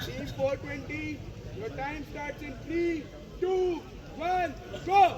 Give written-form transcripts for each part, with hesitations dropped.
Team 420, your time starts in 3, 2, 1, go!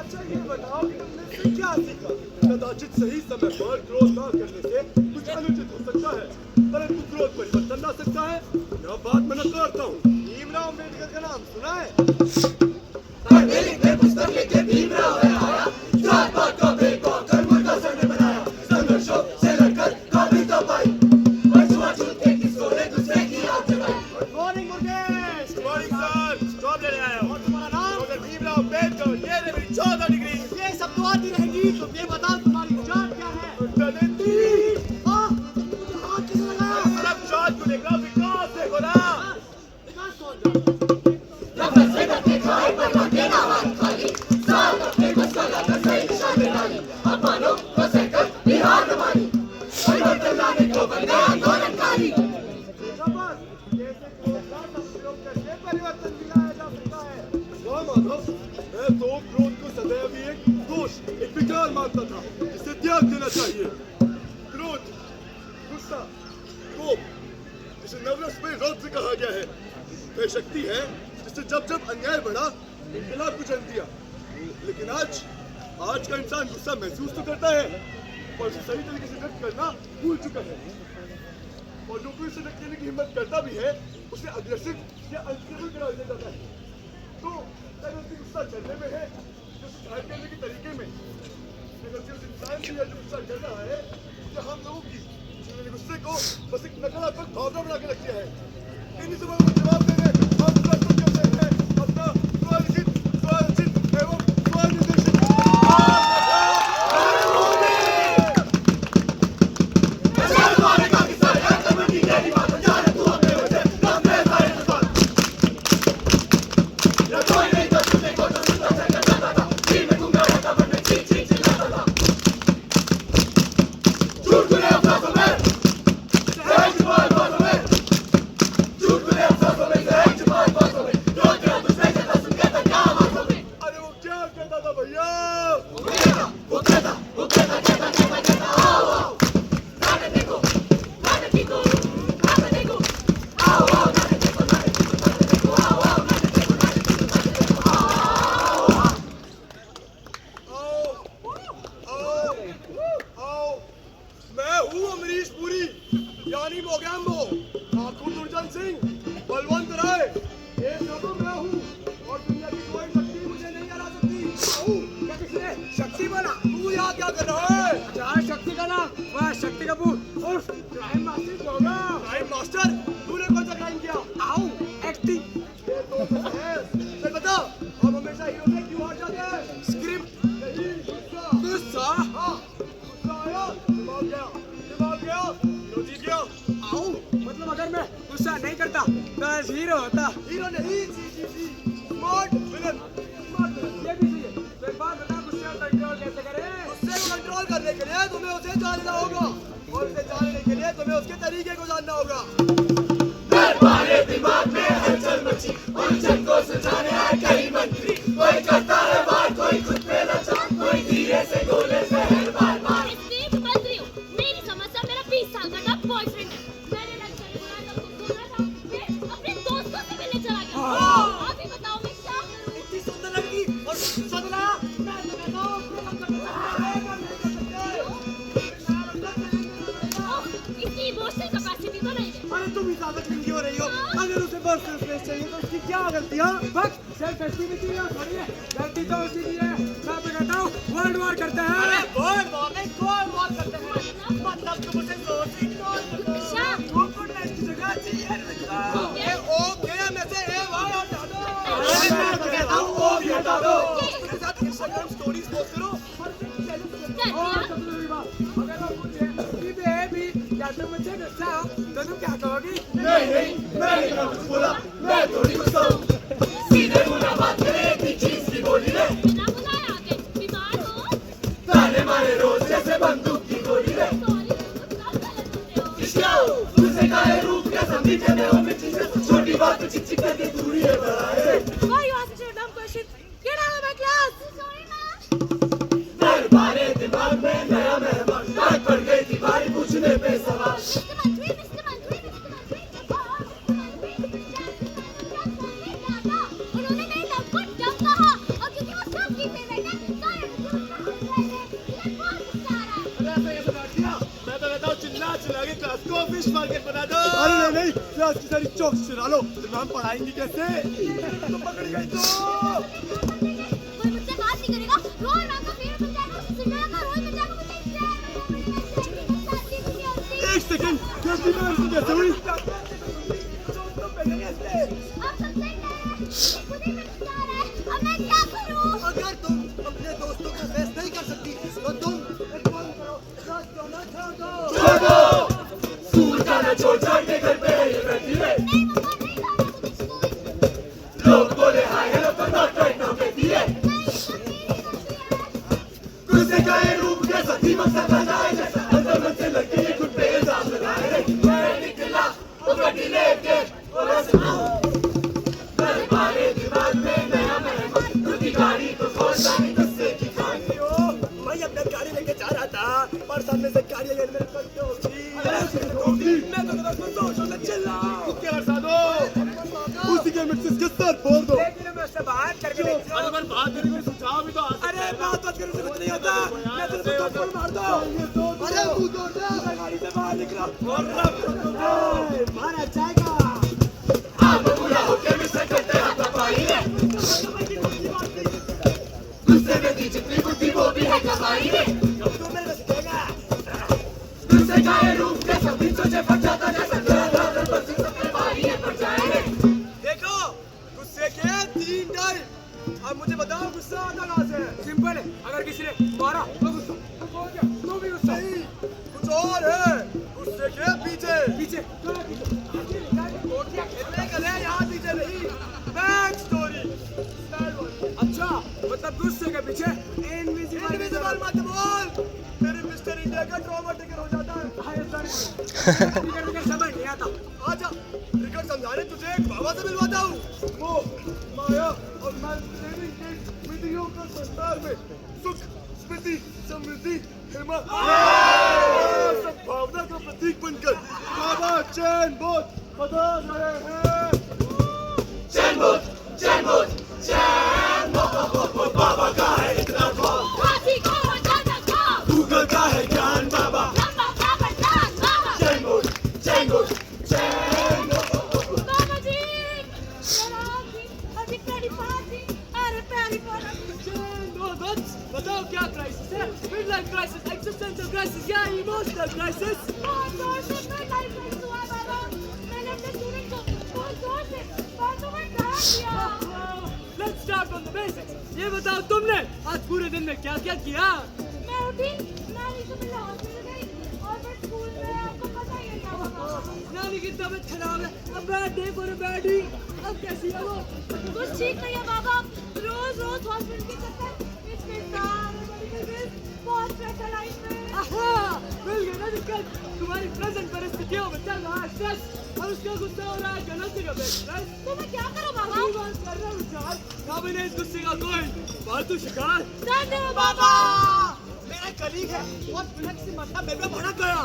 अच्छा ये बताओ कि तुमने इससे क्या सीखा? कदाचित सही समय पर क्रोध न करने से कुछ अनुचित हो सकता है, परंतु क्रोध परिवर्तन ला सकता है। यह बात मैं नकारता हूँ। भीमराव अम्बेडकर का नाम सुना है? पुस्तक लेके भीमराव आया, जात पात का भेदभाव कर मुर्गा सर ने बनाया, संघर्षों से लड़कर काबिलियत पाई, छुआछूत के किसको ने दूसरे की आग जगाई। Good morning Murgesh. Good morning sir. Job लेने आया हूँ। और तुम्हारा नाम? डॉक्टर भीमराव अम्बेडकर। ये ले मेरी 14 डिग्री। ये सब तो आती रहेगी, तो ये बताओ तुम्हारी जात क्या है? हाथ किसने लगाया? सब जात को लेकर विकास देखो ना। विकास कौन सा? रफत से करके खाए पर काटे ना हाथ खाली, साल अपने गुस्सा लाकर सही दिशा में डाली, अपमानों को सहकर बिहार न मानी, परिवर्तन लाने को बंदे आंदोलनकारी। परिवर्तन दिलाया जा सकता है। वाह माधव, मैं तो क्रोध को सदैव ही एक दोष, एक विकार मानता था, जिसे त्याग देना चाहिए। क्रोध, गुस्सा, कोप, जिसे नवरस में रौद्र कहा गया है, वह शक्ति है जिससे जब जब अन्याय बढ़ा, इनकलाब को जन्म दिया। लेकिन आज का इंसान गुस्सा महसूस तो करता है, पर उसे सही तरीके से व्यक्त करना भूल चुका है। और जो कोई इसे व्यक्त करने की हिम्मत करता भी है, उसे अग्रेसिव या अनस्टेबल करार दिया जाता है। तो गलती गुस्सा चलने में है, जो सुधार करने के तरीके में। गलती उस इंसान की है जो गुस्सा कर रहा है, या हम लोगों की, जिन्होंने गुस्से को बस एक नकारात्मक भावना बना के रख दिया है। इन्हीं सवालों का जवाब देने हम प्रस्तुत करते हैं अपना स्वरचित एवं स्वनिर्देशित आओ मतलब अगर मैं गुस्सा नहीं करता बस हीरो होता। हीरो नहीं, स्मार्ट विलन। ये भी सही है। तो एक बात बता, गुस्से को कंट्रोल कैसे करें? गुस्से को कंट्रोल करने के लिए तुम्हें उसे जानना होगा और उसे जानने के लिए तुम्हें उसके तरीके को जानना होगा। दरबारे दिमाग में हलचल मची, उलझन को सुलझाने आए कई मंत्री। कोई करता है वार, कोई खुद पे लचा, कोई धीरे से गोले से हर बार बार। इसलिए मैं बदल रही हूँ। मेरी समस्या मेरा 20 साल का बॉयफ्रेंड है। मैंने लड़का बुलाया था, उसको सुना था, फिर अपने दोस्तों से मिलने चला गया। आप ही बताओ मैं क्या करूँ? इतनी सुंदर लड़की और सदला मैं तो कहता हूँ इतनी इमोशनल कैपेसिटी तो नहीं है। अरे तुम ही ज्यादा क्यों हो रही हो? अगर उसे बर्थ स्पेस चाहिए तो उसकी क्या गलती है? बस सेल्फ एस्टीम की थोड़ी है, गलती तो उसकी की है। मैं तो कहता हूँ वर्ल्ड वॉर करते हैं। वर्ल्ड वॉर नहीं, कोल्ड वॉर करते हैं। मतलब तुम उसे जोर से इग्नोर कर दो। अच्छा। तुमको नेक्स्ट की जगह चाहिए लगता। ये ओके में से ए वाई हटा दो। मैं तो कहता हूँ ओ भी हटा दो। उसके साथ इंस्टाग्राम स्टोरीज पोस्ट करो और फिर चैलेंज करो। कर और दिया। सबसे बड़ी बात, अगर वो पूछे कि बेबी क्या तुम मुझसे गुस्सा हो तो तुम क्या कहोगी? नहीं, मैंने ना कुछ बोला, मैं थोड़ी गुस्सा हूँ। सीधे मुंह बात करे, एक ही चीज की बोली रे। बिना बुलाए आ गए। बीमार हो? ताने मारे रोज जैसे बंदूक की गोली रे। सॉरी, तुम सब गलत होते हो। किसका तुझे काहे रूप का समझी जाने हो मिट्टी से छोटी बात पे चिक चिक करके दूरी है बढ़ाए रे। Why you asking your dumb questions? Get out of my class. Sorry, ma'am. दरबारे दिमाग में नया मेहमान, डांट पड़ गई थी भारी पूछने पे सवाल। Mr. Mantri, Mr. Mantri, Mr. Mantri, उन्होंने मेरे लव को डब कहा और क्योंकि वो सबकी फेवरेट है सारे मुझे उसका हक रहे हैं। मुझे बहुत गुस्सा आ रहा है। अरे ऐसा कैसे बैठ गया? मैं तो कहता हूँ चिल्ला के क्लास को फिश मार्केट बना दो। अरे नहीं, क्लास की सारी चौक चुरा लो। तो मैम पढ़ाएंगी कैसे? तो पकड़ गई तो। कोई मुझसे बात नहीं करेगा। रोज रात को फेवरेट बन जाएगा, उससे सिंगल का रोज बन जाएगा। मुझे इसलिए एक सेकंड, कैसी बात कैसे हुई? आप सब सही कह रहे हैं। खुद ही में गुस्सा आ रहा है। अब मैं क्या करूं? अगर तुम अपने दोस्तों को फेस नहीं कर सकती तो तुम एक काम करो, क्लास जाना छोड़ दो। स्कूल जाना छोड़ छोड़ के घर पे ही बैठी रे। नहीं मम्मा, नहीं जाना मुझे स्कूल। लोग बोले हाय हेलो पर नॉट राइट नाउ कहती है। नहीं, सब मेरी गलती है। गुस्से का ये रूप कैसा दीमक सा बनाए जैसा अंदर मन से लगी ये खुद पे इल्जाम लगाए रे। मैं निकला वो गड्डी लेके और ऐसे दरबारे दिमाग में नया मेहमान, खुद की गाड़ी तो खोलता नहीं गुस्से की कहानी। मैं अपना गाड़ी लेके जा रहा था पर सामने से गाड़ी आई मेरे पर तो मैं तो कहता हूँ जोर से चिल्लाओ। क्या कर दो? उसी के मिक्सिस के सर फोड़ दो। लेकिन मैं उससे बात करके देखता हूँ। अरे पर बात करने में सुझाव भी तो आ सकता है। अरे बात करने से कुछ नहीं होता। मैं तेरे को थप्पड़ मार दो। अरे तू तोड़ दे। मैं गाड़ी से बाहर निकला और मारा जाएगा। आप पूरा होके मिस्टर करते हाथापाई रे। गुस्से में दी जितनी बुद्धि वो भी है कमाई रे। तू मेरे को सिखाएगा। गुस्से का ये रूप कैसा बीचों से फट जाता जैसा तेरा बच्ची सबके भारी है पड़ जाए रे। देखो गुस्से के 3 टाइप। अब मुझे बताओ गुस्सा आता कहाँ से है? सिंपल है, अगर किसी ने मारा तो गुस्सा, तो कौन क्या? तो भी गुस्सा। नहीं, कुछ और है। गुस्से के पीछे पीछे कहाँ पीछे? कोटियाँ खेलने के लिए यहाँ पीछे नहीं। Back story. अच्छा, मतलब गुस्से के पीछे इनविजिबल मत बोल। मेरे मिस्टर इंडिया का ट्रॉमा टिकट हो जाता है। समझ नहीं आता। आजा क्रिकेट समझाने तुझे एक बाबा से मिलवाता हूँ। वो माया और मैं लिविंग डेड विधियों का संसार में सुख स्मृति समृद्धि हिम्मत सब भावना का प्रतीक बनकर बाबा चैन बोध बता रहे हैं। चैन बोध चैन बोध चैन बोध। बाबा का है इतना ख्वाब, हाथी को जाना खाओ। गूगल का है ज्ञान बाबा। लंबा पापड़ दान बाबा। चैन बोध चैन बोध चैन बोध। बाबा जी, जनाब जी, अभी प्यारी पार्टी, अरे प्यारी पार्टी। बताओ क्या क्राइसिस है? Mid life crisis, existential crisis या इमोशनल क्राइसिस? बहुत जोर से midlife crisis हुआ बाबा। मैंने अपने स्टूडेंट को बहुत जोर से बातों में डांट दिया। Let's start from the basics. ये बताओ तुमने आज पूरे दिन में क्या क्या किया? मैं उठी, मैं सुबह हॉस्पिटल गई और फिर स्कूल में आपको पता ही है क्या हुआ। पानी की तबीयत खराब है। अब bad day for a baddie. अब कैसी है वो? कुछ ठीक नहीं है बाबा, रोज रोज हॉस्पिटल के चक्कर, इसमें सारे मेडिकल बिल, बहुत प्रेशर लाइफ में। आहा, मिल गया ना दिक्कत। तुम्हारी प्रेजेंट परिस्थितियों में चल रहा है स्ट्रेस और उसका गुस्सा हो रहा है गलती का स्ट्रेस। तो मैं क्या करूं बाबा? अगली बार कर रहा हूँ चार, काबिल इस गुस्से का कोई फालतू शिकार। दर्द है बाबा। मेरा कलीग है और फ्लेक्सी मतलब मेरे पे भड़क गया।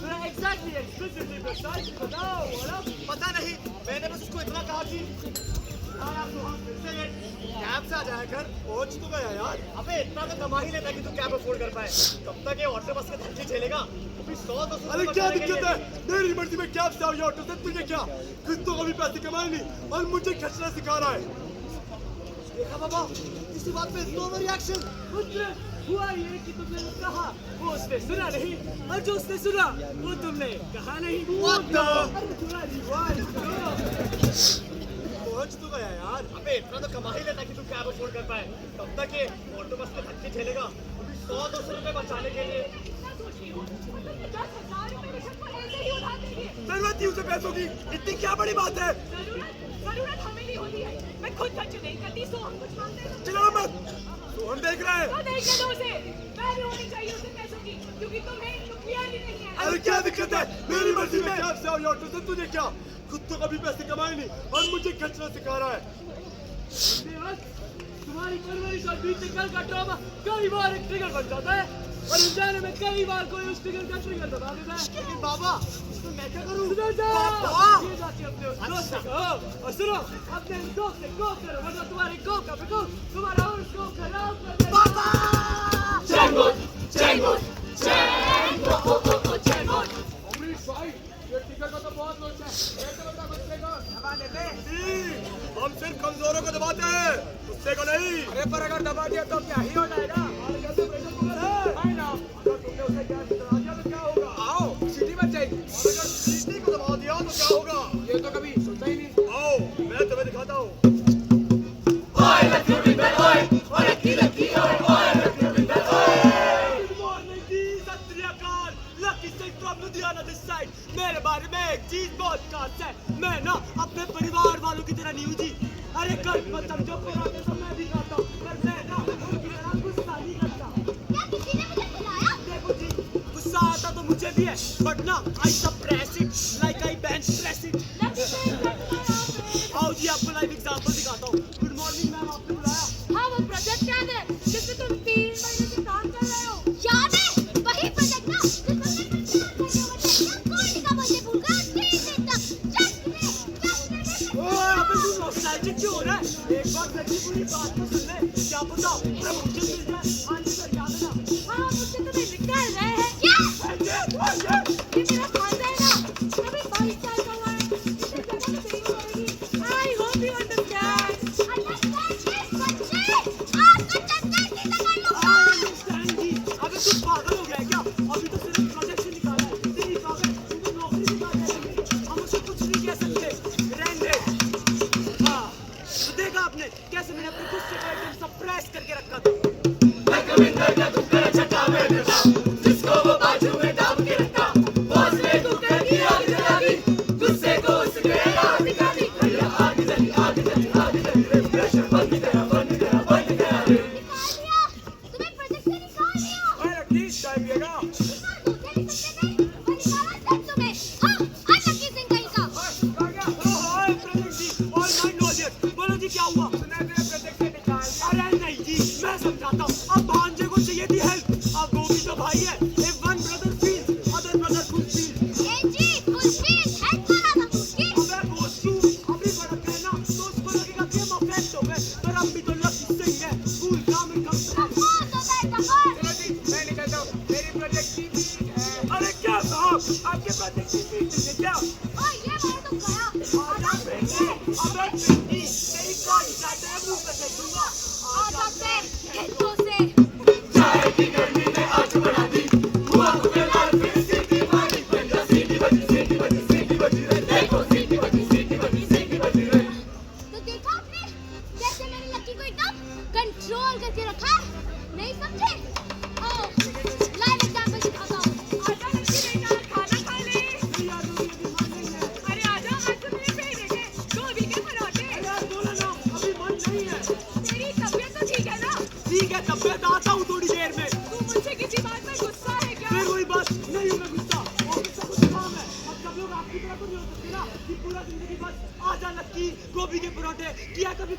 मैं एग्जैक्टली एक्सप्लिसिटली प्रिसाइज बताओ वाला पता नहीं, मैंने बस उसको इतना कहा कि यार तो हम फिर से कैब से आ जाया कर। पहुंच तो गया यार। अबे इतना तो कमा ही लेता कि तू कैब अफोर्ड कर पाए। कब तक ये ऑटो बस के धक्के झेलेगा? अभी 100-200 अरे क्या दिक्कत है? मेरी मर्जी में कैब से आओ या ऑटो से, तुझे क्या? खुद तो कभी पैसे कमाए नहीं और मुझे खर्चना सिखा रहा है। देखा बाबा, इसी बात पे इतना रिएक्शन। पुत्र हुआ ये कि तुमने जो कहा वो उसने सुना नहीं और जो उसने सुना वो तुमने कहा नहीं। What the? अरे थोड़ा रिवाइज करो। पहुंच तो गया यार। अबे इतना तो कमा ही लेता कि तू कैब अफोर्ड कर पाए। कब तक ये ऑटो बस के धक्के झेलेगा? अभी 100-200 रुपए बचाने के लिए मैं सोच रही हूँ, मतलब 10,000 रुपए रिश्वत को ऐसे ही उड़ा देंगे। जरूरत ही उसे पैसों की, इतनी क्या बड़ी बात है? जरूरत हमें नहीं होती है। मैं खुद खर्च नहीं करती, सो हम कुछ मांगते हैं। चलो मत, तो हम देख रहे हैं। तो देख लो उसे, मैं भी होनी चाहिए उसे पैसों की, क्योंकि तुम्हें रुपया भी नहीं है। अरे क्या दिक्कत है? मेरी मर्जी में कैब से आओ या ऑटो से, तुझे क्या? खुद तो कभी पैसे कमाए नहीं और मुझे खर्चना सिखा रहा है। तुम्हारी परवरिश और बीते कल का ड्रामा कई बार एक ट्रिगर बन जाता है और इंसान में कई बार कोई उस ट्रिगर का ट्रिगर दबा देता है। लेकिन बाबा, इसमें मैं क्या करूं? सुधर जा। बाबा! ये जाके अपने उस दोस्त से कहो और सुनो, अपने उस दोस्त से गो करो वरना तुम्हारे गो का बिको तुम्हारा और उसको खराब कर देगा। बाबा! अमरीश भाई, ये टिकट का तो बहुत लोच है। ऐसे बता गुस्से को दबा देते। हम सिर्फ कमजोरों को दबाते हैं, गुस्से को नहीं। अरे पर अगर दबा दिया तो क्या ही हो जाएगा? हमारे घर से प्रेशर कुकर है। नहीं ना, अगर तुमने उसे गैस चढ़ा दिया तो क्या होगा? आओ, सीटी बच जाएगी। और अगर सीटी को दबा दिया तो क्या होगा? ये तो कभी सोचा ही नहीं। आओ, मैं तुम्हें दिखाता हूँ। Good morning जी, सत श्री अकाल। Lucky Singh from Ludhiana this side। मेरे बारे में एक चीज बहुत खास है, मैं ना अपने परिवार वालों की तरह नहीं हूँ जी। अरे कल मत समझो, पुराने समय भी खाता हूँ, पर मैं ना उनकी तरह गुस्सा नहीं करता। क्या किसी ने मुझे बुलाया? देखो जी, गुस्सा आता तो मुझे भी है, but ना I suppress it like I bench press it। Lucky Singh, आओ जी, आपको लाइव एग्जांपल दिखाता हूँ। गुड मॉर्निंग मैम, आपने बुलाया? हाँ, वो प्रोजेक्ट याद है जिसपे तुम 3 महीने से काम कर रहे हो? याद है, वही प्रोजेक्ट ना जिसपे कोई का बोलते भूलकर 3 दिन तक जस्ट ओए, अबे तू नॉस्टैल्जिक क्यों हो रहा है? एक बार सच्ची पूरी बात तो सुन ले, क्या पता प्रमोशन मिल जाए। हाँ जी सर, याद है ना? हाँ, मुझसे तुम्हें निकाल रहे हैं क्या? ये मेरा फायदा है ना, अभी 22 साल का हुआ है, इसे जगह तो देनी पड़ेगी। I hope you understand। Understand yes, बच्चे, आपका चक्कर की तक लूँगा। अंडरस्टैंड जी। अबे तू पागल हो गया क्या? अभी तो सिर्फ प्रोजेक्ट से निकाला है, तेरी कागज तुम्हें नौकरी निकाल देंगे, हम उसको कुछ नहीं कह सकते। रहने। हाँ, तो देखा आपने कैसे मैंने अपने गुस्से को एकदम सप्रेस करके रखा था। जिसको वो बाजू में दाब के रखा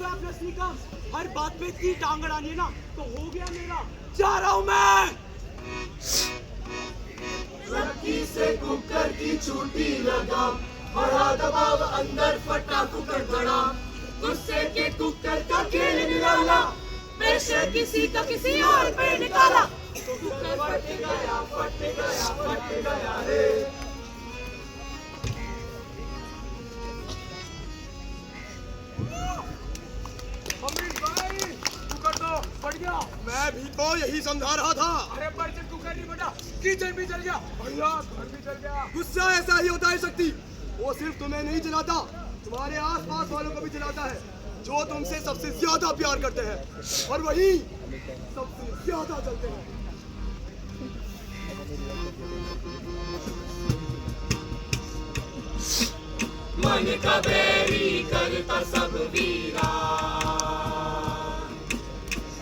गया अपना असली काम। हर बात पे इतनी टांग अड़ानी है ना तो हो गया मेरा। जा रहा हूँ मैं। लड़की से कुकर की छूटी लगाम, बड़ा दबाव अंदर फटा कुकर बड़ा, गुस्से के कुकर का खेल निराला, प्रेशर किसी का किसी और पे निकाला, कुकर फट गया फट गया फट गया रे। अमरीश भाई, कुकर तो फट गया। मैं भी तो यही समझा रहा था। अरे बर्तन कुकर नहीं फटा, किचन भी जल गया, भैया घर भी जल गया। गुस्सा ऐसा ही होता है शक्ति, वो सिर्फ तुम्हें नहीं जलाता, तुम्हारे आसपास वालों को भी जलाता है, जो तुमसे सबसे ज्यादा प्यार करते हैं और वही सबसे ज्यादा जलते हैं। मन का बैरी करता सब वीरा,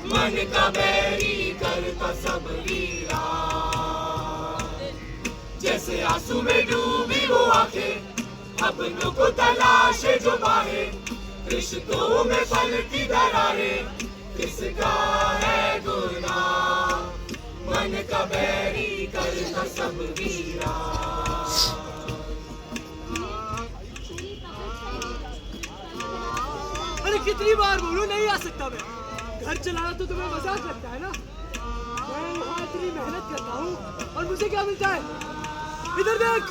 मन का बैरी करता सब वीरा, जैसे आंसू में डूबी वो आंखें, अपनों को तलाशे जो बाहें, रिश्तों में पलटी दरारें, किसका है गुनाह, मन का बैरी करता सब वीरा। अरे कितनी बार बोलूं, नहीं आ सकता मैं। घर चलाना तो तुम्हें मजाक लगता है ना। मैं यहाँ इतनी मेहनत करता हूँ और मुझे क्या मिलता है? इधर देख,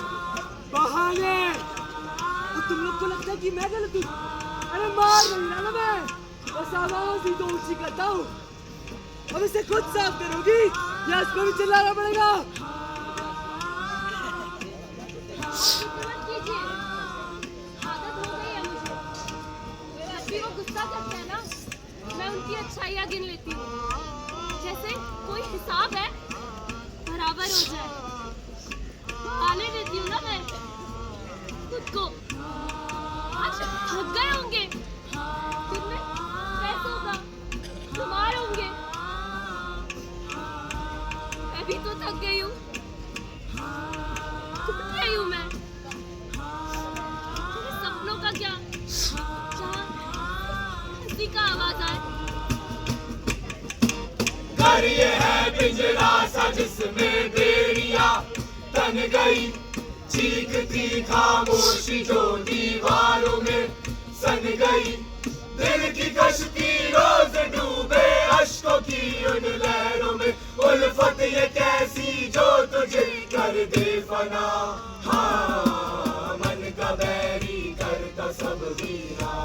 बहाने। और तुम लोग को लगता है कि मैं गलत हूँ। अरे मार नहीं रहा ना मैं, बस आवाज ही तो ऊंची करता हूँ। अब इसे खुद साफ करोगी या इसको भी चिल्लाना पड़ेगा? वो गुस्सा करते हैं ना, मैं उनकी अच्छाइयाँ गिन लेती हूँ, जैसे कोई हिसाब है बराबर हो जाए। आने देती हूँ ना मैं खुद को। आज थक गए होंगे, दिन में पैसों का बीमार होंगे, मैं भी तो थक गई हूँ, टूट गई हूँ मैं। मेरे सपनों का क्या, का आवाज आए। घर ये है पिंजरा सा जिसमें बेड़िया तन गई, चीखती खामोशी जो दीवारों में सन गई, दिल की कश्ती रोज डूबे अश्कों की उन लहरों में, उल्फत ये कैसी जो तुझे कर दे फना, हाँ मन का बैरी करता सब वीरा।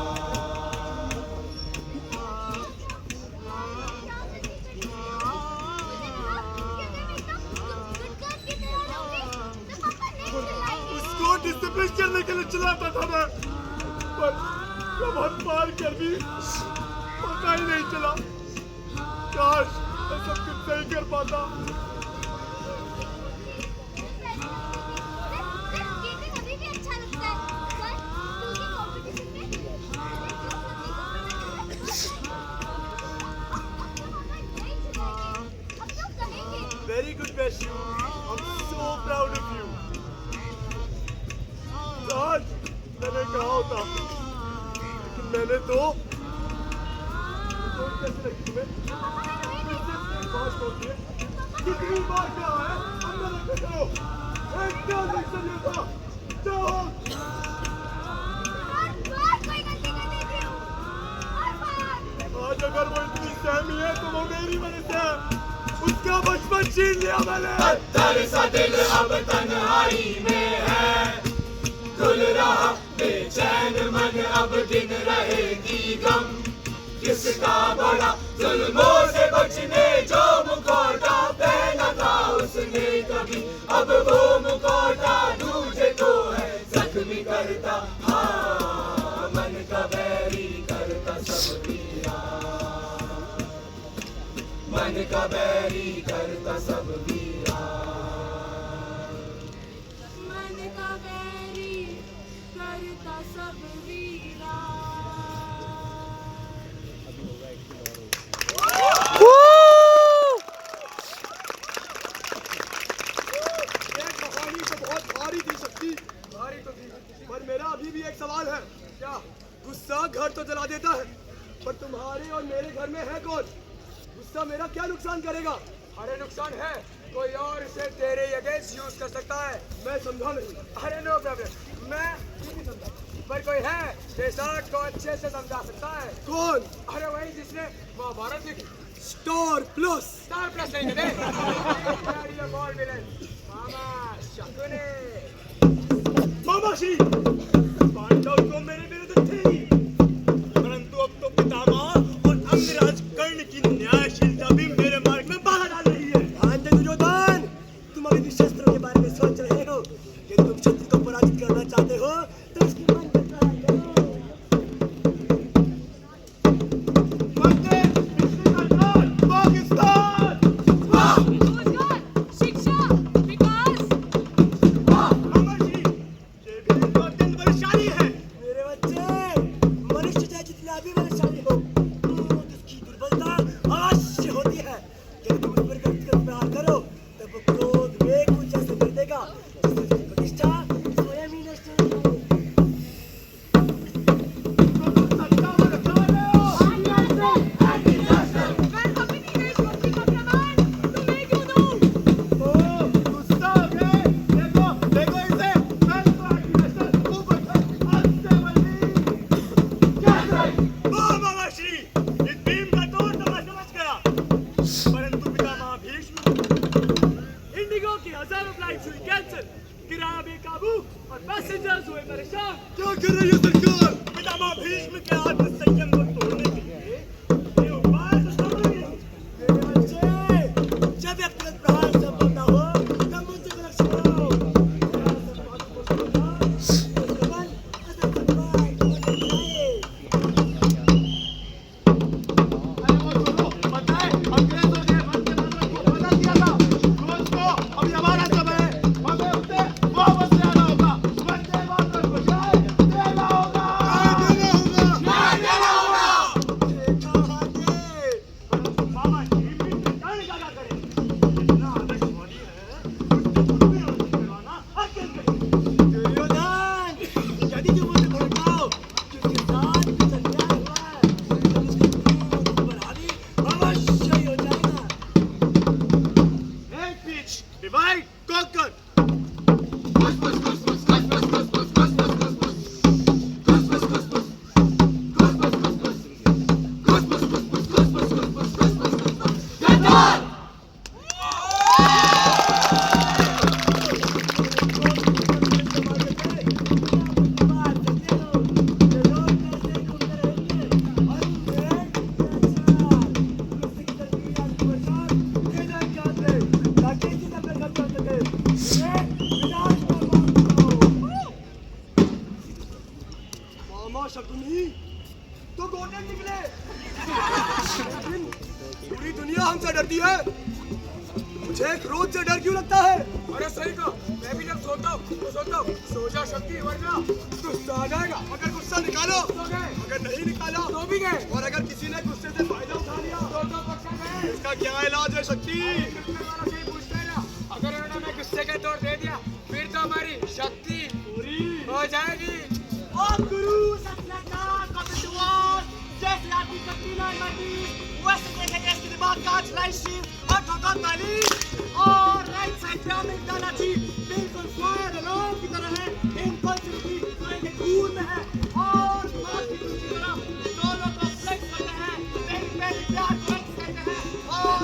डिसिप्लिन करने के लिए चलाता था मैं, पर कब हद पार कर दी पता ही नहीं चला। काश मैं सब कुछ सही कर पाता। अभी भी अच्छा लगता है सर, क्योंकि कंपटीशन में very good Beshu, I am so proud of you. आज मैंने कहा होता, लेकिन मैंने तो कैसे लगी तुम्हें? कितनी बार क्या है? अंदर लेके चलो, एक क्या नहीं चाहिए था, जाओ। कोई गलती कर देती हूँ। आज अगर वो इतनी सहमी है तो वो मेरी वजह से है। उसका बचपन छीन लिया मैंने। पत्थर सा दिल अब तन्हाई में है, खुल रहा बेचैन मन अब दिन रहेगी गम, किसका बड़ा जुल्मों से बचने जो मुखौटा पहना था उसने कभी, अब वो मुखौटा दूजे को है जख्मी करता, हाँ मन का बैरी करता सब वीरा, मन का बैरी करता सब वीरा। मन का बैरी करता सब वीरा। एक कहानी तो बहुत भारी थी शक्ति, भारी तो थी, पर मेरा अभी भी एक सवाल है, क्या गुस्सा घर तो जला देता है, पर तुम्हारे और मेरे घर में है कौन? गुस्सा मेरा क्या नुकसान करेगा? अरे नुकसान है, कोई और इसे तेरे अगेंस्ट यूज कर सकता है। मैं समझा नहीं। अरे नो प्रॉब्लम, मैं नहीं समझा, पर कोई है डेजर्ट को अच्छे से समझा सकता है। कौन? अरे वही जिसने महाभारत लिखी। Star plus. स्टार प्लस नहीं है बॉल विलन मामा शकुने। मामा श्री पांडव तो मेरे विरुद्ध थे ही, परंतु अब तो पितामह और अंगराज कर्ण की न्यायशीलता भी मेरे मार्ग में बाधा डाल रही है। ध्यान दे दुर्योधन, तुम अभी भी शस्त्रों के बारे में सोच रहे हो। यदि तुम शत्रु को पराजित करना चाहते हो तो उसकी मन में ट्राई करो। पाकिस्तान। रोजगार, शिक्षा, विकास। मामा श्री ये भी अत्यंत बलशाली है। मेरे बच्चे, मनुष्य चाहे जितना भी बलशाली हो, उसकी दुर्बलता अवश्य होती है। यदि तुम उस पर व्यक्तिगत प्रहार करो तब वो क्रोध वेग को जैसे कर देगा जिससे उसकी प्रतिष्ठा स्वयं ही नष्ट हो जाएगी। मैं अपनी देशभक्ति का प्रमाण तुम्हें क्यों दूं? वाह मामा श्री, इस भीम का तोड़ तो मैं समझ गया, परंतु पितामह भीष्म इंडिगो की हजारों फ्लाइट्स हुई कैंसिल, किराया बेकाबू और पैसेंजर्स हुए परेशान। क्या कर रही है सरकार? पितामह भीष्म के आत्म संयम को तोड़ने के लिए ये उपाय सुझाएंगे। मेरे बच्चे, जब व्यक्तिगत प्रहार संभव न हो तब मुझसे लक्ष्य करो। मेरा संवाद को सुनना, उसका मन अदब संवाद को समझाए। मामा श्री भी जाने का क्या करें? इतना आदर्शवादी है, उससे कुछ भी हासिल करवाना अत्यंत कठिन। दुर्योधन, यदि तुम उसे भड़काओ कि उसके साथ कुछ अन्याय हुआ है, तब उसका क्रोध पर हावी अवश्य ही हो जाएगा। Hate speech, divide, conquer. मामा शकुनी तो गोटे निकले। लेकिन पूरी दुनिया हमसे डरती है, मुझे क्रोध से डर क्यों लगता है? अरे सही कहा, मैं भी जब सोता हूँ तो सोता हूँ सोचा शक्ति वरना गुस्सा आ जाएगा। अगर गुस्सा निकालो तो गए, अगर नहीं निकाला तो भी गए, और अगर किसी ने गुस्से से फायदा उठा लिया तो पक्का गए। इसका क्या इलाज है शक्ति? क्रिकेट वाला सही पूछता है ना, अगर उन्होंने हमें गुस्से का तोड़ दे दिया फिर तो हमारी शक्ति पूरी हो जाएगी। और गुरु सत्यानाश कपिलवास जैसे आपकी कपिला नदी वैसे देखेंगे इसके दिमाग का स्लाइस शीट और ठोकर ताली और राइट साइड पे हमें डाला जी बिल्कुल फायर अलार्म की तरह है। इम्पल्सिव की तुरंत खून में है और मार की दूसरी तरफ दोनों को फ्लेक्स करते हैं, मेरी पहली प्यार को एक्स करते हैं और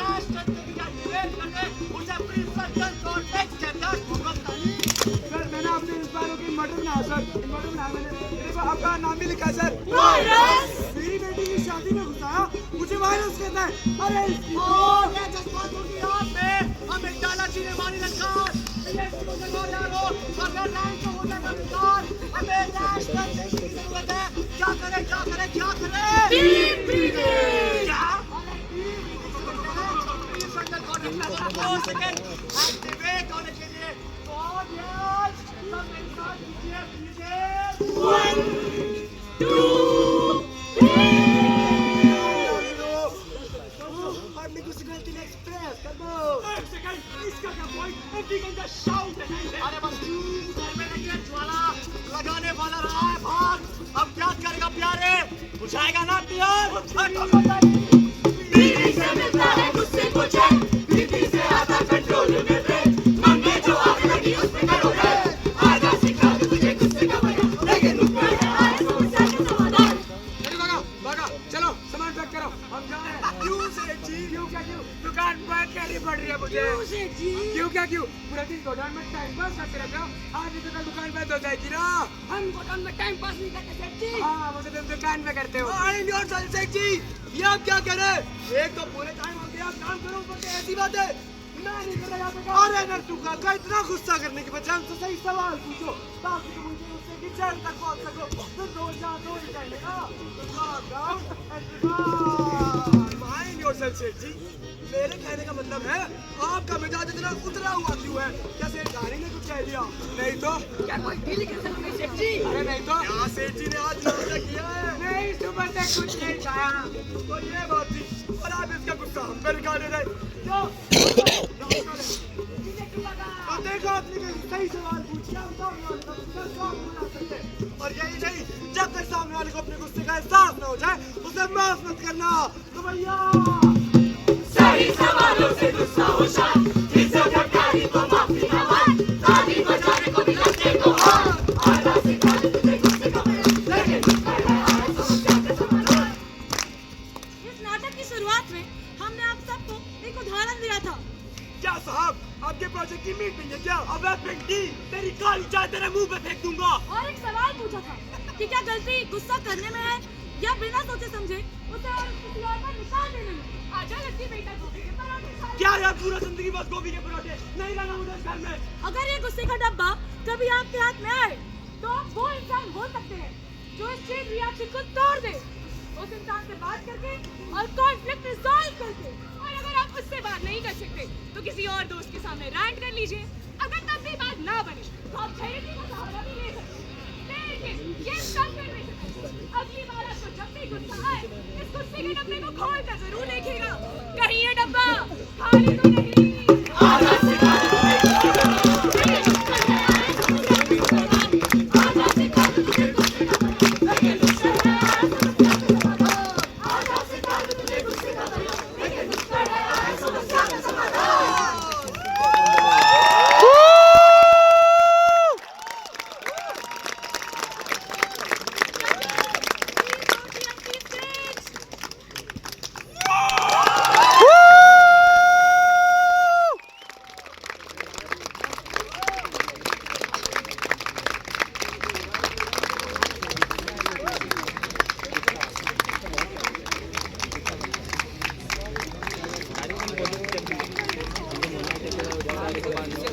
राष्ट्र करते हैं, डिबेट करते हैं, उसे प्रीफर को टेक्स्ट करते हैं ठोकर ताली। सर मैंने अपने इस बार की मटर बनाया सर, मटर बनाया मैंने, मेरे को आपका नाम भी लिखा है सर। मेरी बेटी की शादी में घुसाया, मुझे वायरस कहता है। अरे इसकी और ये जज्बातों की आग में हमें डाला जी ने मारी ललकार, ये शुरू हो जाओ अगर रैंक को हो जाएगा विकार, हमें नेशनल टीम की जरूरत है। क्या करें क्या करें क्या करें? टीम ब्रिगेड क्या? टीम संगठन को निकलना 2 सेकंड एक्टिवेट होने के लिए तो ऑडियंस सब एक साथ कीजिए ब्रिगेड 1 2 हमने कुछ गलती नहीं एक्सप्रेस कर दो। एक सेकंड, इसका क्या पॉइंट? एंटी गन का शाउट है। अरे बस घर में रखिए ज्वाला लगाने वाला रहा है भाग अब क्या करेगा प्यारे? बुझाएगा ना प्यार? बीवी से मिलता है गुस्से को चैन, बीवी से आता कंट्रोल में प्रेम, मन में जो आग लगी उसमें करो रे, आजा सिखा दूं तुझे गुस्से का मजा, लेकिन नुक्कड़ है आए समस्या के समाधान। चलो भागा, चलो सामान पैक करो, हम जा रहे हैं। क्यों सेठ जी? क्यों क्या क्यों? दुकान बंद करनी पड़ रही है मुझे। क्यों सेठ जी? क्यों क्या क्यों? पूरा दिन गोडाउन में टाइम पास करते रहते हो, आज भी तो कल दुकान बंद हो जाएगी ना। हम गोडाउन में टाइम पास नहीं करते सेठ जी। हाँ, वो तो तुम दुकान में करते हो। माइंड योरसेल्फ सेठ जी, ये आप क्या कह रहे हैं? एक तो पूरे टाइम हो गया, काम करो, ऊपर से ऐसी बात है। मैं नहीं कर रहा यहाँ पे काम। अरे नरतू काका, इतना गुस्सा करने के बजाय हमसे सही सवाल पूछो, ताकि तुम मुझे उससे विचार तक पहुंच सको। तो दो ही चलेगा। माइंड योरसेल्फ सेठ जी, मेरे कहने का मतलब है आपका मिजाज इतना उतरा हुआ क्यों है? क्या सेठ गाड़ी ने कुछ कह दिया? नहीं तो क्या कोई डील कैंसिल हो गई सेठ जी? अरे नहीं तो क्या सेठ जी ने आज नाश्ता किया है? नहीं, सुबह से कुछ नहीं खाया। तो ये बात थी, और आप इसका गुस्सा हम पर निकाले रहे। तो देखो आपने कोई सही सवाल पूछा, हम सामने वाले का गुस्सा साफ बना सकते हैं। और यही नहीं, जब तक सामने वाले को अपने गुस्से का एहसास न हो जाए, उसे माफ मत करना। तो भैया सही सवालों से गुस्सा हो शांत, जिससे फटकारी को माफी ना मान, ताली बजाने को भी लगते को हार, आजा सिखा दूं तुझे गुस्से का मजा, लेकिन नुक्कड़ है आए समस्या के समाधान। इस नाटक की शुरुआत में हमने आप सबको एक उदाहरण दिया था। क्या साहब, आपके प्रोजेक्ट की मीटिंग है क्या? अबे पिंकी, तेरी काली चाय तेरे मुंह पे फेंक दूंगा। और एक सवाल पूछा था कि क्या गलती गुस्सा करने में है या बिना सोचे समझे उसे और किसी और पर निकाल देने में। आजा लड़की बेटा गोभी के पराठे खा ले। क्या यार, पूरा जिंदगी बस गोभी के पराठे, नहीं रहना मुझे इस घर में। अगर ये गुस्से का डब्बा कभी आपके हाथ में आए तो आप वो इंसान हो सकते हैं जो इस चेन रिएक्शन को तोड़ दे, उस इंसान से बात करके और कॉन्फ्लिक्ट रिजॉल्व करके। और अगर आप उससे बात नहीं कर सकते तो किसी और दोस्त के सामने रैंट कर लीजिए। अगर तब भी बात ना बने तो आप थेरेपी का सहारा भी ले सकते हैं। लेकिन ये सब कर नहीं सकते। अगली बार आपको जब भी गुस्सा आए, इस गुस्से के डब्बे को खोल कर जरूर देखिएगा, कहीं ये डब्बा खाली तो नहीं